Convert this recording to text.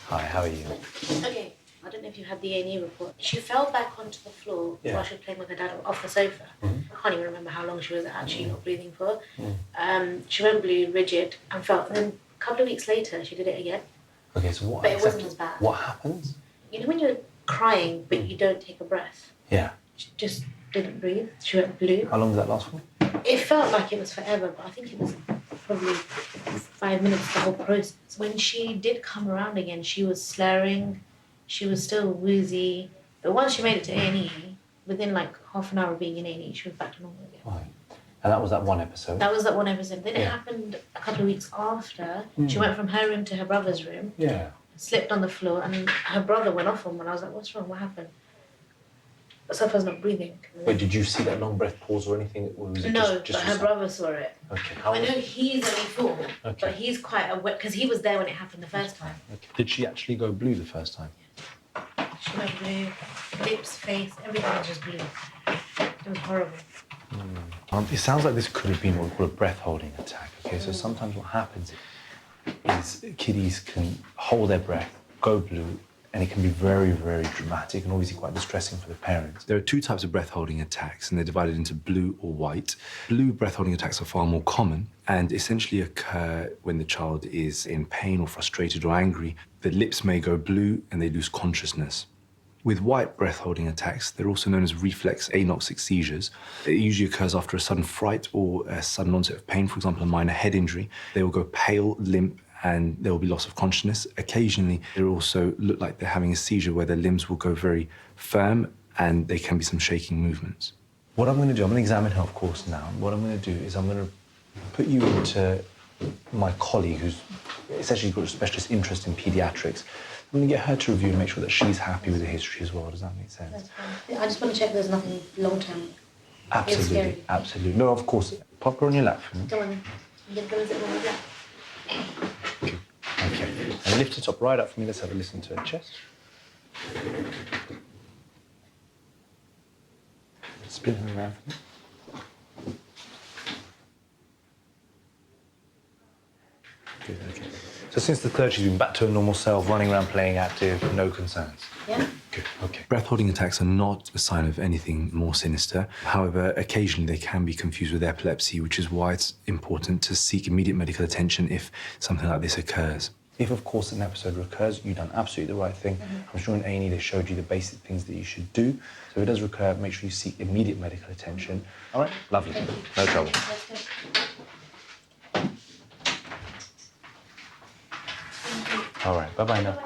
Hi, how are you? Okay, I don't know if you had the A&E report. She fell back onto the floor while she was playing with her dad off the sofa. I can't even remember how long she was actually not breathing for. She went blue, rigid, and fell. And then a couple of weeks later, she did it again. Okay, so what But it wasn't as bad. What happens? You know when you're crying, but you don't take a breath? Yeah. She just didn't breathe. She went blue. How long did that last for? It felt like it was forever, but I think it was probably 5 minutes, the whole process. When she did come around again, she was slurring, she was still woozy. But once she made it to A&E, within like half an hour of being in A&E, she was back to normal again. Right. And that was that one episode? That was that one episode. Then it happened a couple of weeks after. She went from her room to her brother's room. Yeah. Slipped on the floor, and her brother went off on me, and I was like, what's wrong? What happened? Safa's not breathing. Wait, did you see that long breath pause or anything? Or was it No, just but her brother saw it. Okay. I know he's only 4, but he's quite aware, because he was there when it happened the first time. Okay. Did she actually go blue the first time? She went blue, lips, face, everything was just blue. It was horrible. It sounds like this could have been what we call a breath-holding attack, okay? So sometimes what happens is kiddies can hold their breath, go blue, and it can be very, very dramatic and obviously quite distressing for the parents. There are 2 types of breath-holding attacks, and they're divided into blue or white. Blue breath-holding attacks are far more common and essentially occur when the child is in pain or frustrated or angry. The lips may go blue and they lose consciousness. With white breath-holding attacks, they're also known as reflex anoxic seizures. It usually occurs after a sudden fright or a sudden onset of pain, for example, a minor head injury. They will go pale, limp, and there will be loss of consciousness. Occasionally, they also look like they're having a seizure where their limbs will go very firm and there can be some shaking movements. What I'm going to do, I'm going to examine her, of course, now. What I'm going to do is I'm going to put you into my colleague who's essentially got a specialist interest in pediatrics. I'm going to get her to review and make sure that she's happy with the history as well. Does that make sense? That's fine. I just want to check there's nothing long-term. Absolutely, absolutely. No, of course. Pop her on your lap for me. Go on then. You get those on my lap. Okay. And lift it up right up for me. Let's have a listen to her chest. Spin her around for me. Good, okay. So since the 3rd, she's been back to her normal self, running around, playing active, no concerns? Yeah. Good, okay. Breath-holding attacks are not a sign of anything more sinister. However, occasionally they can be confused with epilepsy, which is why it's important to seek immediate medical attention if something like this occurs. If, of course, an episode recurs, you've done absolutely the right thing. I'm sure in A&E they showed you the basic things that you should do. So if it does recur, make sure you seek immediate medical attention. All right? Lovely. No trouble. All right, bye-bye now.